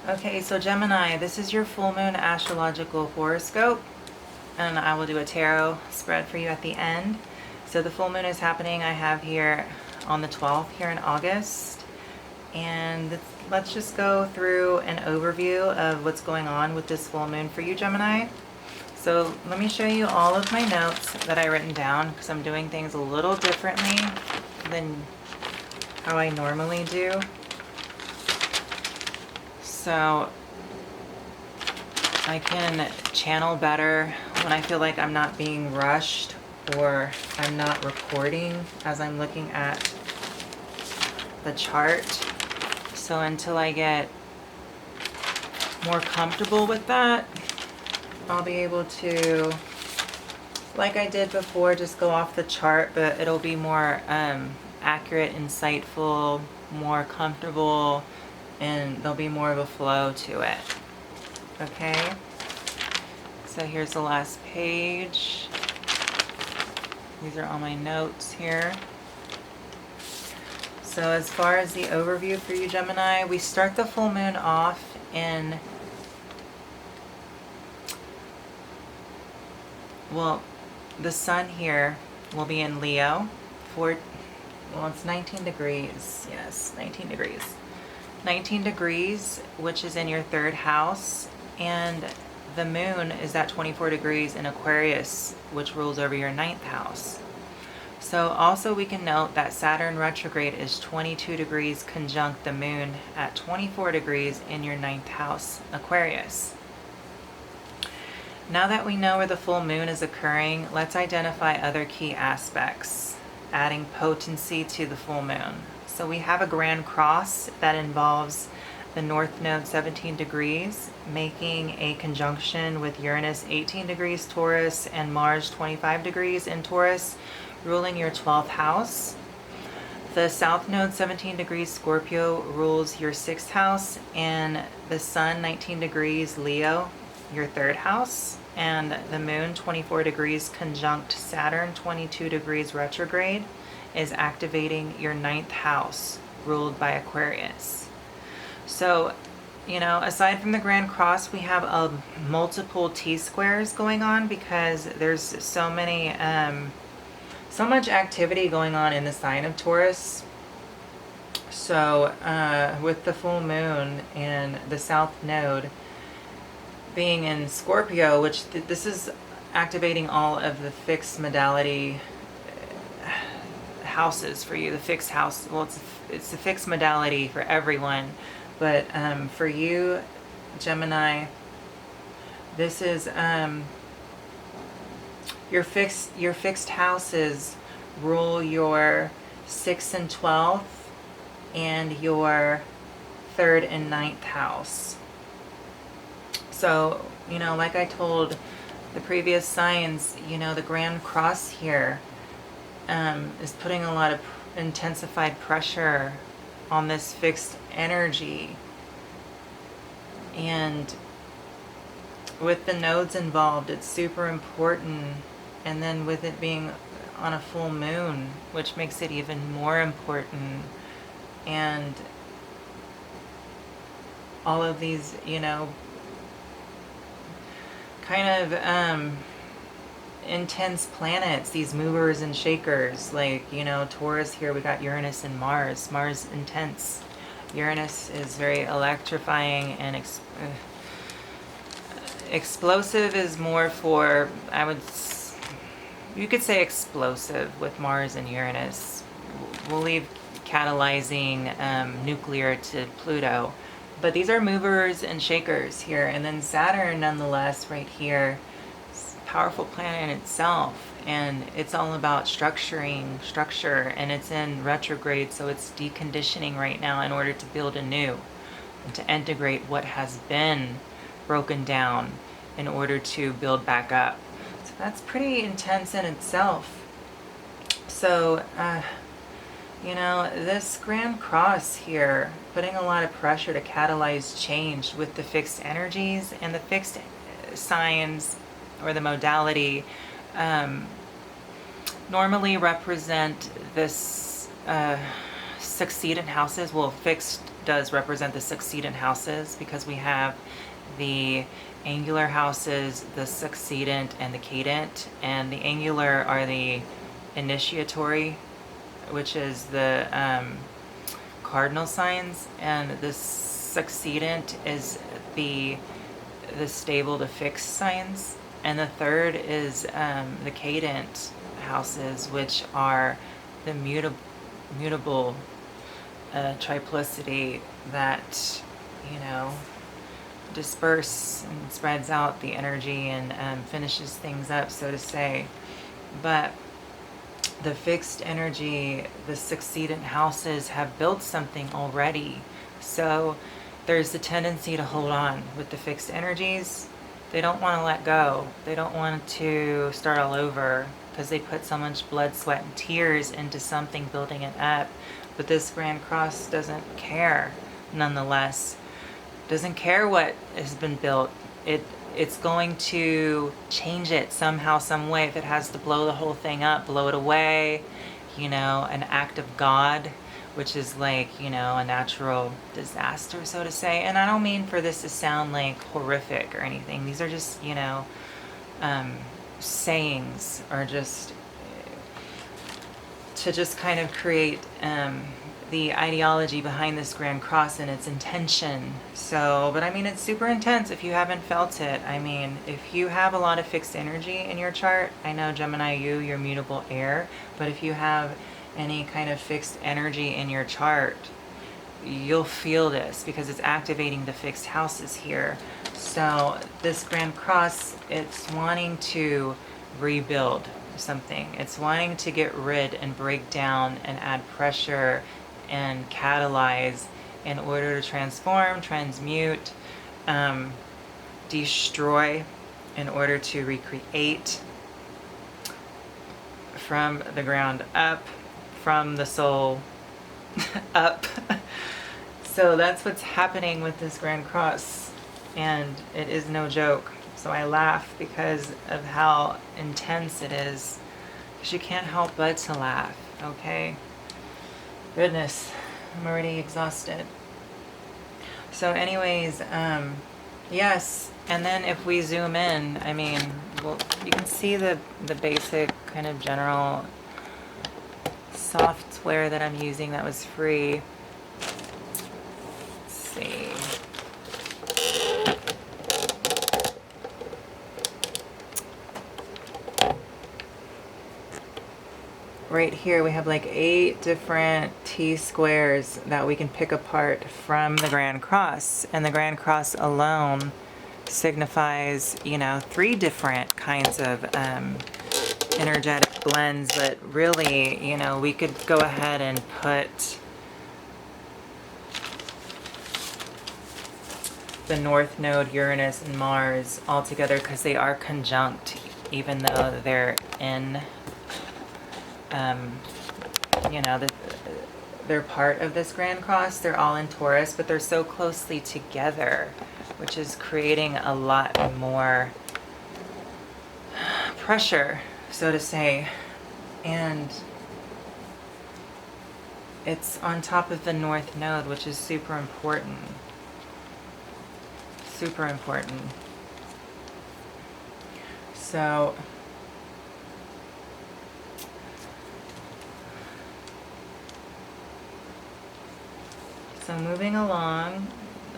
Okay, so Gemini, this is your full moon astrological horoscope, and I will do a tarot spread for you at the end. So the full moon is happening, I have here on the 12th here in August, and let's just go through an overview of what's going on with this full moon for you, Gemini. So let me show you all of my notes that I written down, because I'm doing things a little differently than how I normally do. So I can channel better when I feel like I'm not being rushed or I'm not recording as I'm looking at the chart. So until I get more comfortable with that, I'll be able to, like I did before, just go off the chart, but it'll be more accurate, insightful, more comfortable, and there'll be more of a flow to it. Okay, so here's the last page. These are all my notes here. So as far as the overview for you, Gemini, we start the full moon off in, well, the sun here will be in Leo for, well, it's 19 degrees. Yes, 19 degrees. 19 degrees, which is in your third house, and the moon is at 24 degrees in Aquarius, which rules over your ninth house. So also we can note that Saturn retrograde is 22 degrees conjunct the moon at 24 degrees in your ninth house, Aquarius. Now that we know where the full moon is occurring, let's identify other key aspects, adding potency to the full moon. So we have a grand cross that involves the North Node 17 degrees, making a conjunction with Uranus 18 degrees Taurus and Mars 25 degrees in Taurus, ruling your 12th house. The South Node 17 degrees Scorpio rules your 6th house, and the Sun 19 degrees Leo, your 3rd house, and the Moon 24 degrees conjunct Saturn 22 degrees retrograde is activating your 9th house, ruled by Aquarius. So, you know, aside from the Grand Cross, we have multiple T-squares going on because there's so much activity going on in the sign of Taurus. So, with the full moon and the South Node being in Scorpio, which this is activating all of the fixed modality houses for you, the fixed house. Well, it's a fixed modality for everyone, but for you, Gemini, this is your fixed houses rule your 6th and 12th and your 3rd and 9th house. So, you know, like I told the previous signs, you know, the Grand Cross here is putting a lot of intensified pressure on this fixed energy. And with the nodes involved, it's super important. And then with it being on a full moon, which makes it even more important. And all of these, you know, kind of intense planets, these movers and shakers, like, you know, Taurus here, we got Uranus and Mars. Mars intense. Uranus is very electrifying, and explosive is more for, you could say explosive with Mars and Uranus. We'll leave catalyzing nuclear to Pluto. But these are movers and shakers here. And then Saturn, nonetheless, right here, powerful planet in itself, and it's all about structure, and it's in retrograde, so it's deconditioning right now in order to build anew and to integrate what has been broken down in order to build back up. So that's pretty intense in itself. So you know, this Grand Cross here putting a lot of pressure to catalyze change with the fixed energies, and the fixed signs or the modality normally represent this succeedant houses, well, fixed does represent the succedent houses, because we have the angular houses, the succedent, and the cadent. And the angular are the initiatory, which is the cardinal signs, and the succedent is the stable to fixed signs, and the third is the cadent houses, which are the mutable triplicity that, you know, disperse and spreads out the energy and finishes things up, so to say. But the fixed energy, the succedent houses have built something already. So there's the tendency to hold on with the fixed energies. They don't want to let go. They don't want to start all over, because they put so much blood, sweat, and tears into something, building it up. But this Grand Cross doesn't care, nonetheless. Doesn't care what has been built. It's going to change it somehow, some way. If it has to blow the whole thing up, blow it away, you know, an act of God, which is like, you know, a natural disaster, so to say. And I don't mean for this to sound like horrific or anything. These are just, you know, sayings, or just to just kind of create the ideology behind this Grand Cross and its intention. So, but I mean, it's super intense if you haven't felt it. I mean, if you have a lot of fixed energy in your chart, I know Gemini, you're mutable air, but if you have any kind of fixed energy in your chart, you'll feel this, because it's activating the fixed houses here. So this Grand Cross, it's wanting to rebuild something. It's wanting to get rid and break down and add pressure and catalyze in order to transform, transmute, destroy, in order to recreate from the ground up, from the soul up. So that's what's happening with this Grand Cross, and it is no joke. So I laugh because of how intense it is, because you can't help but to laugh, okay? Goodness, I'm already exhausted. So anyways, yes, and then if we zoom in, I mean, well, you can see the basic kind of general software that I'm using that was free. Let's see. Right here we have like 8 different T-squares that we can pick apart from the Grand Cross, and the Grand Cross alone signifies, you know, 3 different kinds of energetic blends. But really, you know, we could go ahead and put the North Node, Uranus, and Mars all together, because they are conjunct, even though they're in you know, they're part of this Grand Cross. They're all in Taurus, but they're so closely together, which is creating a lot more pressure, so to say. And it's on top of the North Node, which is super important. Super important. So moving along,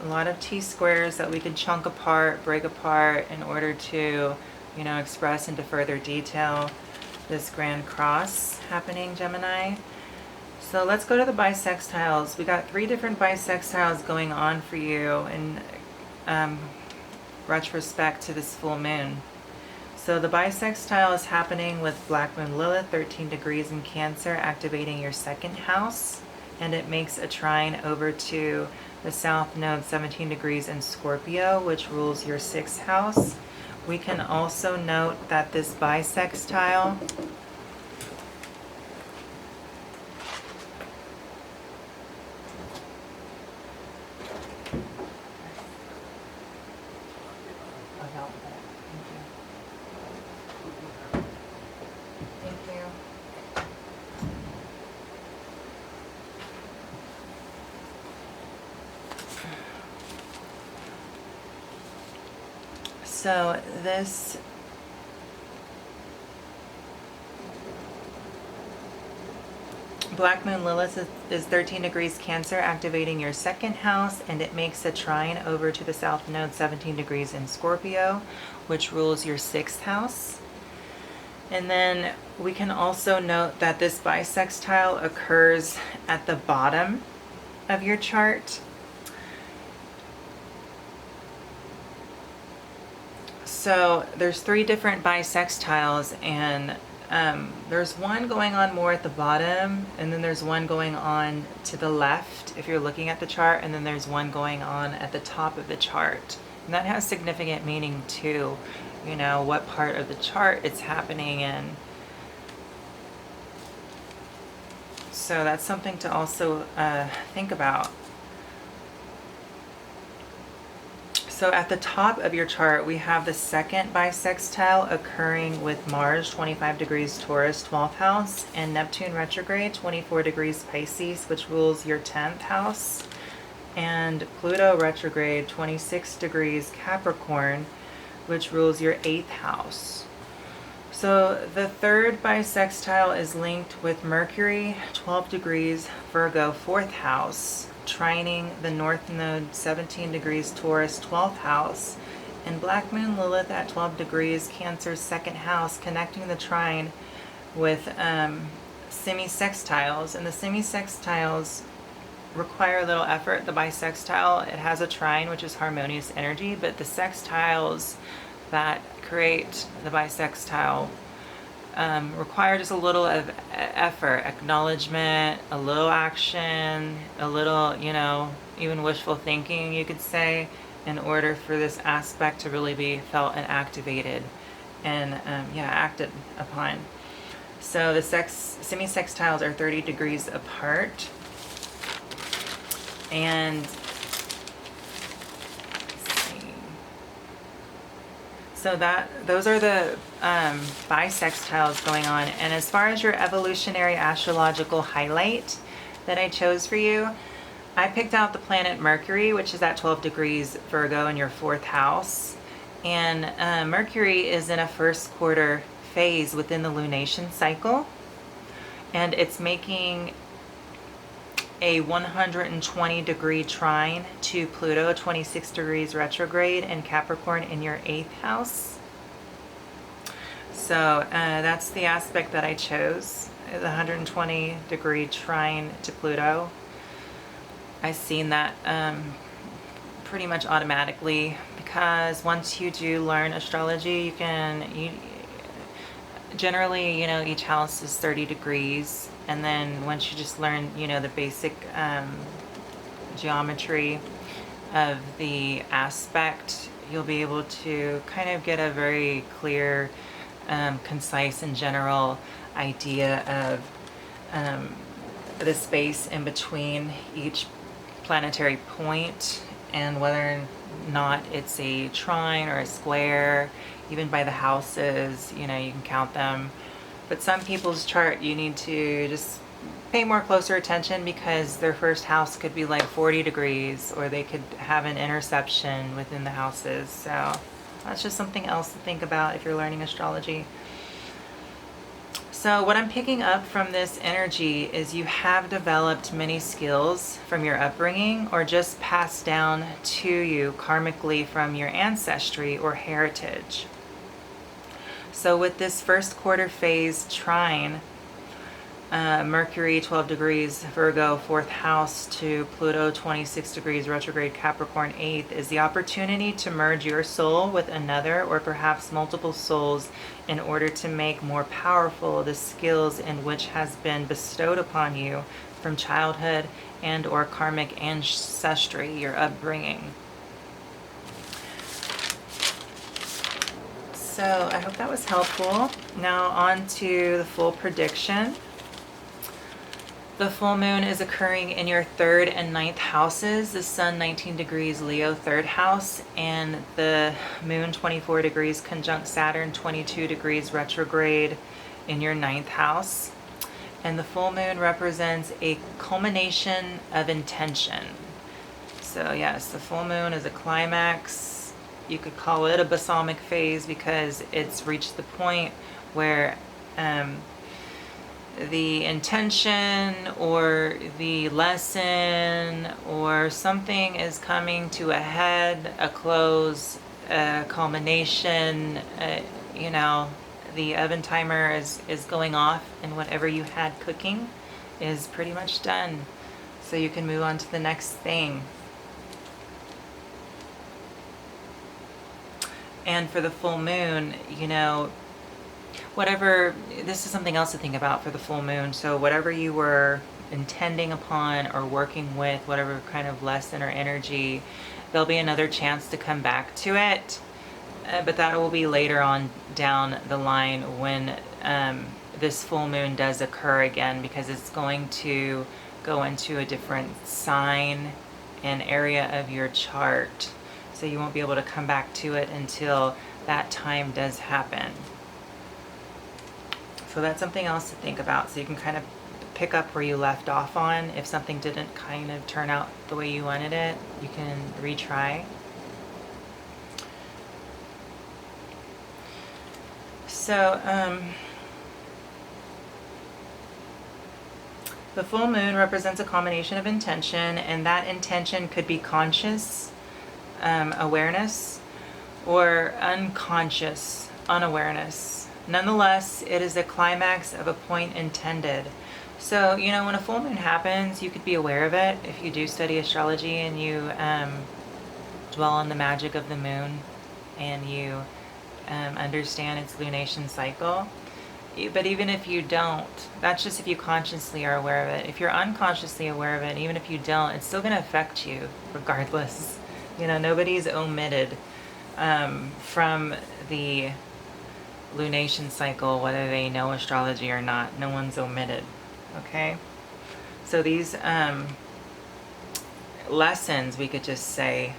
a lot of T-squares that we could chunk apart, break apart, in order to, you know, express into further detail this Grand Cross happening, Gemini. So let's go to the bisextiles. We got 3 different bisextiles going on for you in retrospect to this full moon. So the bisextile is happening with Black Moon Lilith, 13 degrees in Cancer, activating your 2nd house. And it makes a trine over to the South Node, 17 degrees in Scorpio, which rules your 6th house. We can also note that this bisextile So this Black Moon Lilith is 13 degrees Cancer, activating your second house, and it makes a trine over to the South Node 17 degrees in Scorpio, which rules your sixth house. And then we can also note that this bisextile occurs at the bottom of your chart. So there's 3 different bisextiles, and there's one going on more at the bottom, and then there's one going on to the left if you're looking at the chart, and then there's one going on at the top of the chart. And that has significant meaning too, you know, what part of the chart it's happening in. So that's something to also think about. So at the top of your chart, we have the second bisextile occurring with Mars, 25 degrees Taurus, 12th house, and Neptune retrograde, 24 degrees Pisces, which rules your 10th house, and Pluto retrograde, 26 degrees Capricorn, which rules your 8th house. So the third bisextile is linked with Mercury, 12 degrees Virgo, 4th house, trining the North Node, 17 degrees Taurus, 12th house, and Black Moon Lilith at 12 degrees Cancer, 2nd house, connecting the trine with semi-sextiles. And the semi-sextiles require a little effort. The bisextile, it has a trine, which is harmonious energy, but the sextiles that create the bisextile require just a little of effort, acknowledgement, a little action, a little, you know, even wishful thinking, you could say, in order for this aspect to really be felt and activated and, acted upon. So the semi-sextiles are 30 degrees apart. And so those are the bisextiles going on. And as far as your evolutionary astrological highlight that I chose for you, I picked out the planet Mercury, which is at 12 degrees Virgo in your 4th house. And Mercury is in a first quarter phase within the lunation cycle. And it's making a 120 degree trine to Pluto, 26 degrees retrograde in Capricorn in your 8th house. So that's the aspect that I chose, the 120 degree trine to Pluto. I've seen that pretty much automatically, because once you do learn astrology, you generally, you know, each house is 30 degrees. And then once you just learn, you know, the basic geometry of the aspect, you'll be able to kind of get a very clear, concise and general idea of the space in between each planetary point, and whether or not it's a trine or a square. Even by the houses, you know, you can count them. But some people's chart, you need to just pay more closer attention, because their first house could be like 40 degrees, or they could have an interception within the houses. So that's just something else to think about if you're learning astrology. So what I'm picking up from this energy is you have developed many skills from your upbringing, or just passed down to you karmically from your ancestry or heritage. So with this first quarter phase trine, Mercury 12 degrees Virgo 4th house to Pluto 26 degrees retrograde Capricorn 8th, is the opportunity to merge your soul with another, or perhaps multiple souls, in order to make more powerful the skills in which has been bestowed upon you from childhood and or karmic ancestry, your upbringing. So I hope that was helpful. Now on to the full prediction. The full moon is occurring in your 3rd and 9th houses. The sun 19 degrees Leo 3rd house, and the moon 24 degrees conjunct Saturn 22 degrees retrograde in your 9th house. And the full moon represents a culmination of intention. So yes, the full moon is a climax you could call it a balsamic phase because it's reached the point where the intention or the lesson or something is coming to a head, a close, a culmination. You know, the oven timer is going off, and whatever you had cooking is pretty much done. So you can move on to the next thing. And for the full moon, you know, whatever, this is something else to think about for the full moon. So whatever you were intending upon or working with, whatever kind of lesson or energy, there'll be another chance to come back to it. But that will be later on down the line when this full moon does occur again, because it's going to go into a different sign and area of your chart. So you won't be able to come back to it until that time does happen. So that's something else to think about. So you can kind of pick up where you left off on. If something didn't kind of turn out the way you wanted it, you can retry. So the full moon represents a combination of intention, and that intention could be conscious awareness or unconscious unawareness. Nonetheless, it is a climax of a point intended. So, you know, when a full moon happens, you could be aware of it if you do study astrology and you dwell on the magic of the moon and you understand its lunation cycle. But even if you don't, that's just if you consciously are aware of it. If you're unconsciously aware of it, even if you don't, it's still going to affect you regardless. You know, nobody's omitted from the lunation cycle, whether they know astrology or not. No one's omitted. Okay? So these lessons, we could just say,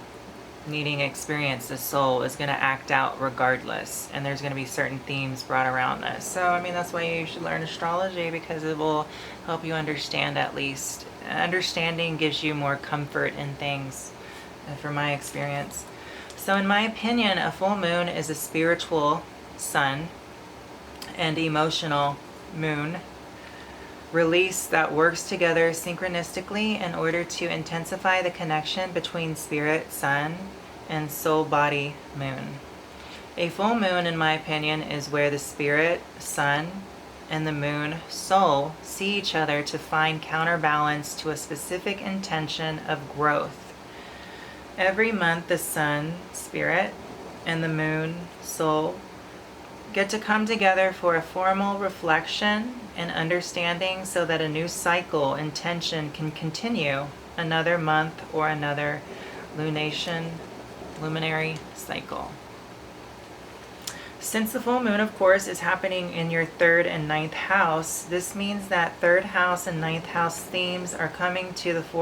needing experience, the soul is going to act out regardless, and there's going to be certain themes brought around this. So I mean, that's why you should learn astrology, because it will help you understand. At least understanding gives you more comfort in things, from my experience. So in my opinion, a full moon is a spiritual sun and emotional moon release that works together synchronistically in order to intensify the connection between spirit, sun, and soul body, moon. A full moon, in my opinion, is where the spirit, sun, and the moon, soul, see each other to find counterbalance to a specific intention of growth. Every month, the sun, spirit, and the moon, soul, get to come together for a formal reflection and understanding so that a new cycle intention can continue another month or another luminary cycle. Since the full moon, of course, is happening in your 3rd and 9th house, this means that 3rd house and 9th house themes are coming to the fore